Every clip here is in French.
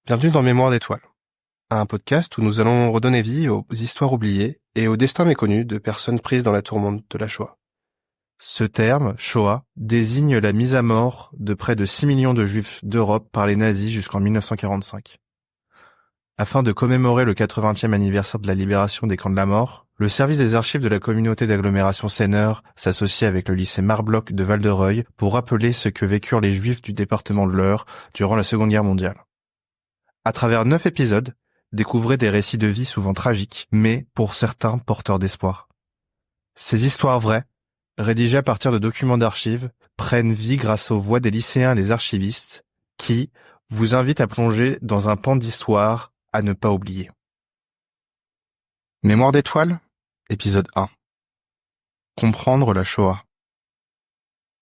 Bienvenue dans Mémoire d'étoiles, un podcast où nous allons redonner vie aux histoires oubliées et aux destins méconnus de personnes prises dans la tourmente de la Shoah. Ce terme, Shoah, désigne la mise à mort de près de 6 millions de juifs d'Europe par les nazis jusqu'en 1945. Afin de commémorer le 80e anniversaire de la libération des camps de la mort, le service des archives de la communauté d'agglomération Seineur s'associe avec le lycée Marbloch de Val-de-Reuil pour rappeler ce que vécurent les juifs du département de l'Eure durant la Seconde Guerre mondiale. À travers 9 épisodes, découvrez des récits de vie souvent tragiques, mais pour certains porteurs d'espoir. Ces histoires vraies, rédigées à partir de documents d'archives, prennent vie grâce aux voix des lycéens et des archivistes qui vous invitent à plonger dans un pan d'histoire à ne pas oublier. Mémoire d'étoiles, épisode 1. Comprendre la Shoah.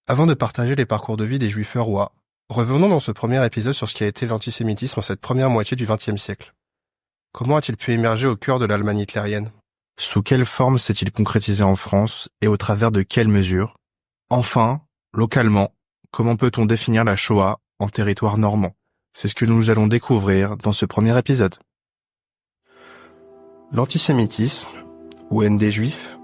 Avant de partager les parcours de vie des juifs eurois, revenons dans ce premier épisode sur ce qui a été l'antisémitisme en cette première moitié du XXe siècle. Comment a-t-il pu émerger au cœur de l'Allemagne hitlérienne ? Sous quelle forme s'est-il concrétisé en France et au travers de quelles mesures ? Enfin, localement, comment peut-on définir la Shoah en territoire normand ? C'est ce que nous allons découvrir dans ce premier épisode. L'antisémitisme, ou haine des Juifs,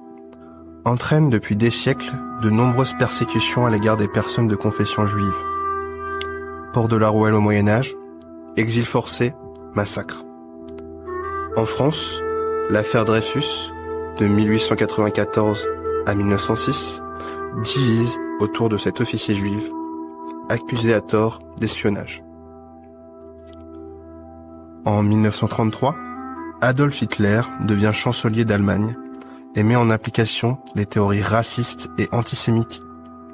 entraîne depuis des siècles de nombreuses persécutions à l'égard des personnes de confession juive. Port de la Rouelle au Moyen-Âge, exil forcé, massacre. En France, l'affaire Dreyfus, de 1894 à 1906, divise autour de cet officier juif, accusé à tort d'espionnage. En 1933, Adolf Hitler devient chancelier d'Allemagne et met en application les théories racistes et antisémites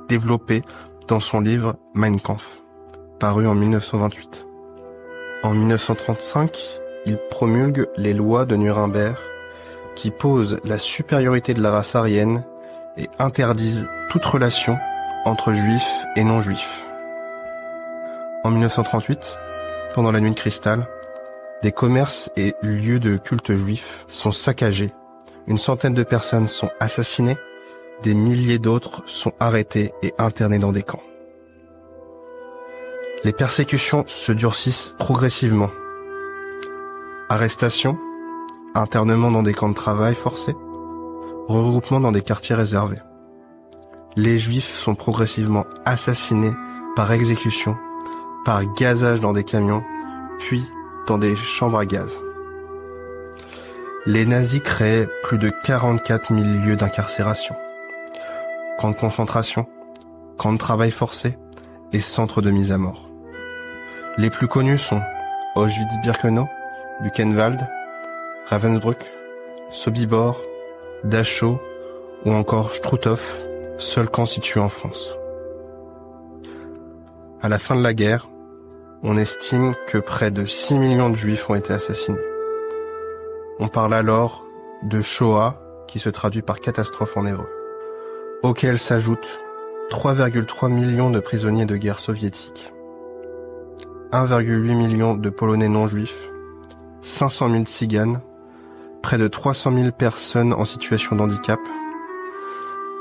développées dans son livre Mein Kampf, paru en 1928. En 1935, il promulgue les lois de Nuremberg qui posent la supériorité de la race aryenne et interdisent toute relation entre juifs et non-juifs. En 1938, pendant la nuit de cristal, des commerces et lieux de culte juifs sont saccagés, une centaine de personnes sont assassinées, des milliers d'autres sont arrêtés et internés dans des camps. Les persécutions se durcissent progressivement. Arrestations, internement dans des camps de travail forcés, regroupement dans des quartiers réservés. Les Juifs sont progressivement assassinés par exécution, par gazage dans des camions, puis dans des chambres à gaz. Les nazis créent plus de 44 000 lieux d'incarcération. Camps de concentration, camps de travail forcé et centres de mise à mort. Les plus connus sont Auschwitz-Birkenau, Buchenwald, Ravensbrück, Sobibor, Dachau ou encore Struthof, seul camp situé en France. À la fin de la guerre, on estime que près de 6 millions de juifs ont été assassinés. On parle alors de Shoah, qui se traduit par catastrophe en hébreu, auquel s'ajoutent 3,3 millions de prisonniers de guerre soviétiques, 1,8 million de Polonais non-juifs, 500 000 tziganes, près de 300 000 personnes en situation de handicap,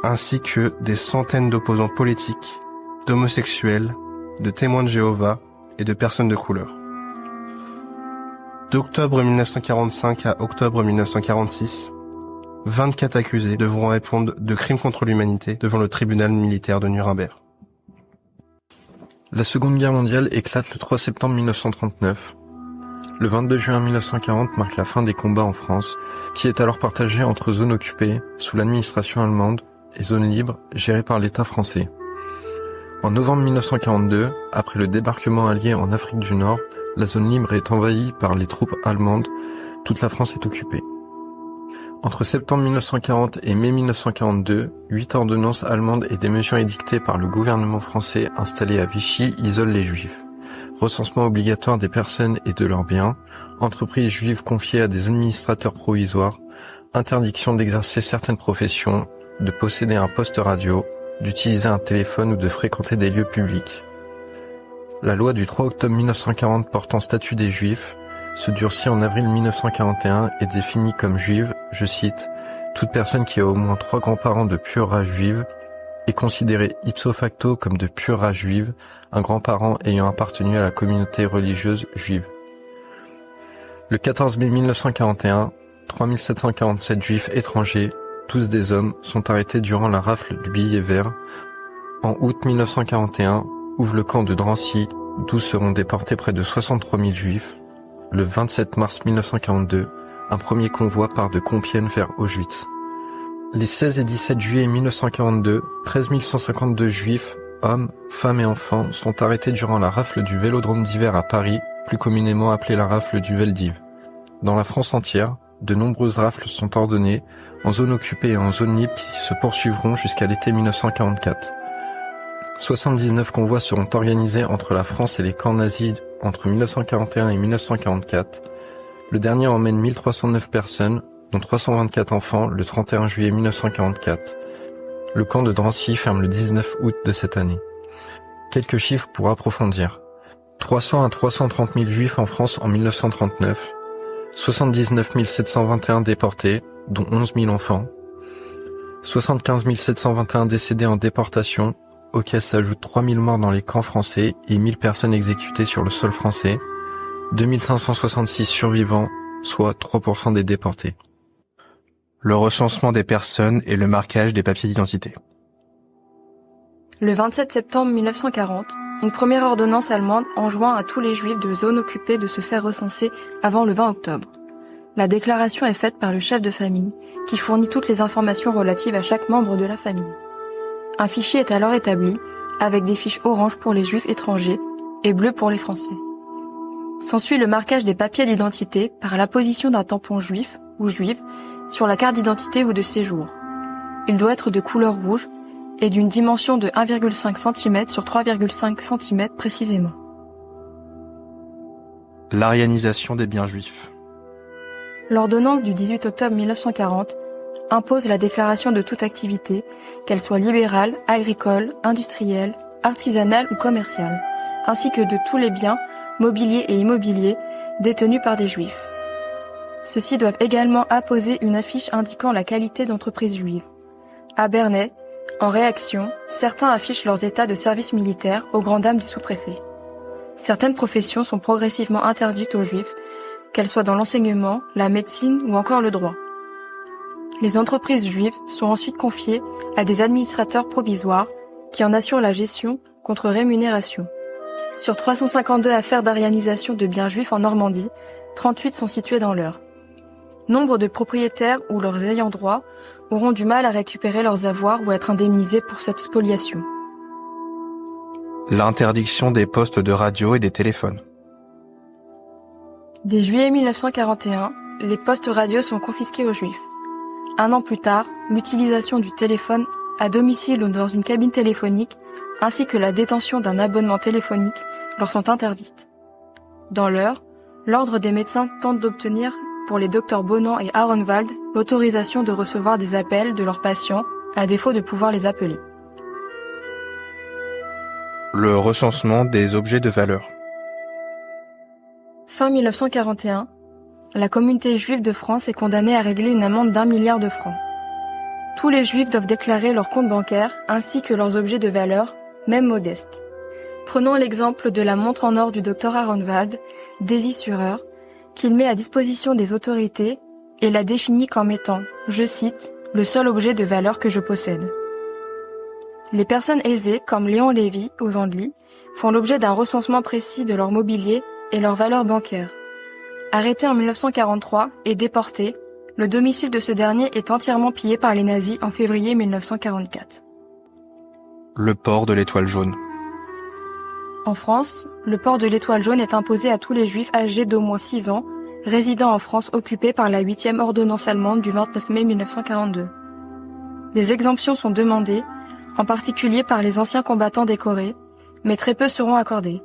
ainsi que des centaines d'opposants politiques, d'homosexuels, de témoins de Jéhovah et de personnes de couleur. D'octobre 1945 à octobre 1946, 24 accusés devront répondre de crimes contre l'humanité devant le tribunal militaire de Nuremberg. La Seconde Guerre mondiale éclate le 3 septembre 1939. Le 22 juin 1940 marque la fin des combats en France, qui est alors partagée entre zones occupées, sous l'administration allemande, et zones libres, gérées par l'État français. En novembre 1942, après le débarquement allié en Afrique du Nord, la zone libre est envahie par les troupes allemandes, toute la France est occupée. Entre septembre 1940 et mai 1942, 8 ordonnances allemandes et des mesures édictées par le gouvernement français installé à Vichy isolent les Juifs. Recensement obligatoire des personnes et de leurs biens, entreprises juives confiées à des administrateurs provisoires, interdiction d'exercer certaines professions, de posséder un poste radio, d'utiliser un téléphone ou de fréquenter des lieux publics. La loi du 3 octobre 1940 portant statut des Juifs se durcit en avril 1941 et définit comme juive, je cite, « toute personne qui a au moins 3 grands-parents de pure race juive est considérée ipso facto comme de pure race juive, un grand-parent ayant appartenu à la communauté religieuse juive. » Le 14 mai 1941, 3747 juifs étrangers, tous des hommes, sont arrêtés durant la rafle du billet vert. En août 1941, ouvre le camp de Drancy, d'où seront déportés près de 63 000 juifs. Le 27 mars 1942, un premier convoi part de Compiègne vers Auschwitz. Les 16 et 17 juillet 1942, 13 152 juifs, hommes, femmes et enfants, sont arrêtés durant la rafle du Vélodrome d'hiver à Paris, plus communément appelée la rafle du Veldiv. Dans la France entière, de nombreuses rafles sont ordonnées, en zone occupée et en zone libre, qui se poursuivront jusqu'à l'été 1944. 79 convois seront organisés entre la France et les camps nazis entre 1941 et 1944. Le dernier emmène 1309 personnes, dont 324 enfants, le 31 juillet 1944. Le camp de Drancy ferme le 19 août de cette année. Quelques chiffres pour approfondir. 300 à 330 000 juifs en France en 1939. 79 721 déportés, dont 11 000 enfants. 75 721 décédés en déportation, auxquels s'ajoutent 3 000 morts dans les camps français et 1 000 personnes exécutées sur le sol français. 2 566 survivants, soit 3% des déportés. Le recensement des personnes et le marquage des papiers d'identité. Le 27 septembre 1940, une première ordonnance allemande enjoint à tous les juifs de zones occupées de se faire recenser avant le 20 octobre. La déclaration est faite par le chef de famille, qui fournit toutes les informations relatives à chaque membre de la famille. Un fichier est alors établi, avec des fiches orange pour les juifs étrangers et bleues pour les Français. S'ensuit le marquage des papiers d'identité par l'apposition d'un tampon juif ou juive sur la carte d'identité ou de séjour. Il doit être de couleur rouge et d'une dimension de 1,5 cm sur 3,5 cm précisément. L'arianisation des biens juifs. L'ordonnance du 18 octobre 1940 impose la déclaration de toute activité, qu'elle soit libérale, agricole, industrielle, artisanale ou commerciale, ainsi que de tous les biens, mobiliers et immobiliers, détenus par des juifs. Ceux-ci doivent également apposer une affiche indiquant la qualité d'entreprise juive. À Bernay, en réaction, certains affichent leurs états de service militaire aux grandes dames du sous-préfet. Certaines professions sont progressivement interdites aux juifs, qu'elles soient dans l'enseignement, la médecine ou encore le droit. Les entreprises juives sont ensuite confiées à des administrateurs provisoires qui en assurent la gestion contre rémunération. Sur 352 affaires d'arianisation de biens juifs en Normandie, 38 sont situées dans l'Eure. Nombre de propriétaires ou leurs ayants droit auront du mal à récupérer leurs avoirs ou à être indemnisés pour cette spoliation. L'interdiction des postes de radio et des téléphones. Dès juillet 1941, les postes radio sont confisqués aux Juifs. Un an plus tard, l'utilisation du téléphone à domicile ou dans une cabine téléphonique, ainsi que la détention d'un abonnement téléphonique, leur sont interdites. Dans l'Eure, l'Ordre des médecins tente d'obtenir, pour les docteurs Bonan et Aronwald, l'autorisation de recevoir des appels de leurs patients, à défaut de pouvoir les appeler. Le recensement des objets de valeur. Fin 1941, la communauté juive de France est condamnée à régler une amende d'1 milliard de francs. Tous les juifs doivent déclarer leurs comptes bancaires ainsi que leurs objets de valeur, même modestes. Prenons l'exemple de la montre en or du docteur Aronwald, Daisy-Surer, qu'il met à disposition des autorités et la définit comme étant, je cite, « le seul objet de valeur que je possède ». Les personnes aisées, comme Léon Lévy aux Andelys, font l'objet d'un recensement précis de leur mobilier et leur valeur bancaire. Arrêté en 1943 et déporté, le domicile de ce dernier est entièrement pillé par les nazis en février 1944. Le port de l'étoile jaune. En France, le port de l'étoile jaune est imposé à tous les juifs âgés d'au moins 6 ans, résidant en France occupée par la 8e ordonnance allemande du 29 mai 1942. Des exemptions sont demandées, en particulier par les anciens combattants décorés, mais très peu seront accordées.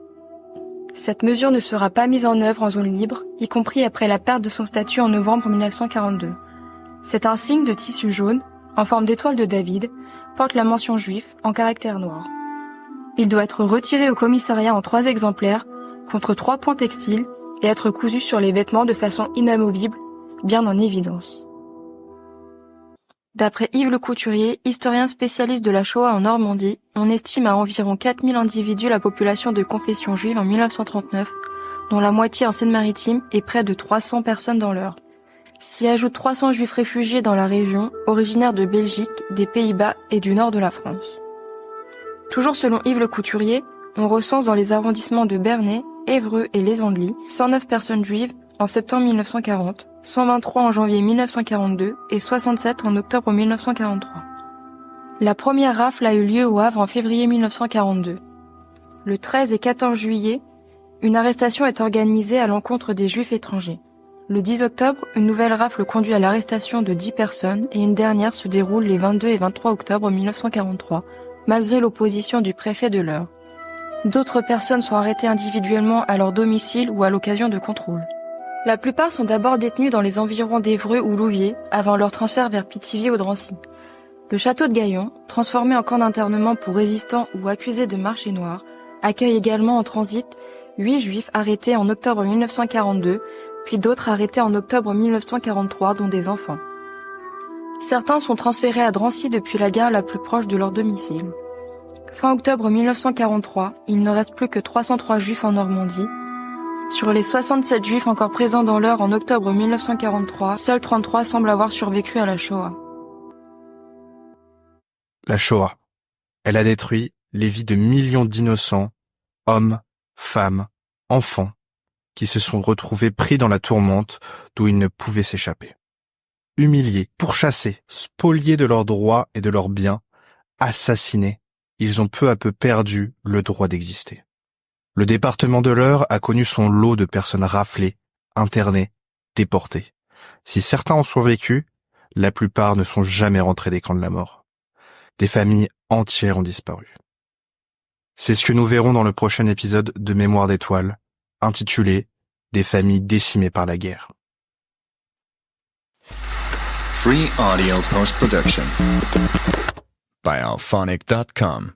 Cette mesure ne sera pas mise en œuvre en zone libre, y compris après la perte de son statut en novembre 1942. Cet insigne de tissu jaune, en forme d'étoile de David, porte la mention juif en caractère noir. Il doit être retiré au commissariat en 3 exemplaires, contre 3 points textiles, et être cousu sur les vêtements de façon inamovible, bien en évidence. D'après Yves Le Couturier, historien spécialiste de la Shoah en Normandie, on estime à environ 4000 individus la population de confession juive en 1939, dont la moitié en Seine-Maritime et près de 300 personnes dans l'Eure. S'y ajoutent 300 juifs réfugiés dans la région, originaires de Belgique, des Pays-Bas et du nord de la France. Toujours selon Yves Le Couturier, on recense dans les arrondissements de Bernay, Évreux et Les Andelys 109 personnes juives en septembre 1940, 123 en janvier 1942 et 67 en octobre 1943. La première rafle a eu lieu au Havre en février 1942. Le 13 et 14 juillet, une arrestation est organisée à l'encontre des juifs étrangers. Le 10 octobre, une nouvelle rafle conduit à l'arrestation de 10 personnes et une dernière se déroule les 22 et 23 octobre 1943, malgré l'opposition du préfet de l'Eure. D'autres personnes sont arrêtées individuellement à leur domicile ou à l'occasion de contrôles. La plupart sont d'abord détenus dans les environs d'Évreux ou Louviers, avant leur transfert vers Pithiviers ou Drancy. Le château de Gaillon, transformé en camp d'internement pour résistants ou accusés de marché noir, accueille également en transit 8 juifs arrêtés en octobre 1942, puis d'autres arrêtés en octobre 1943, dont des enfants. Certains sont transférés à Drancy depuis la gare la plus proche de leur domicile. Fin octobre 1943, il ne reste plus que 303 juifs en Normandie. Sur les 67 juifs encore présents dans l'Eure en octobre 1943, seuls 33 semblent avoir survécu à la Shoah. La Shoah. Elle a détruit les vies de millions d'innocents, hommes, femmes, enfants, qui se sont retrouvés pris dans la tourmente d'où ils ne pouvaient s'échapper. Humiliés, pourchassés, spoliés de leurs droits et de leurs biens, assassinés, ils ont peu à peu perdu le droit d'exister. Le département de l'Eure a connu son lot de personnes raflées, internées, déportées. Si certains ont survécu, la plupart ne sont jamais rentrés des camps de la mort. Des familles entières ont disparu. C'est ce que nous verrons dans le prochain épisode de Mémoire d'étoiles, intitulé « Des familles décimées par la guerre ». Free audio post-production by alphonic.com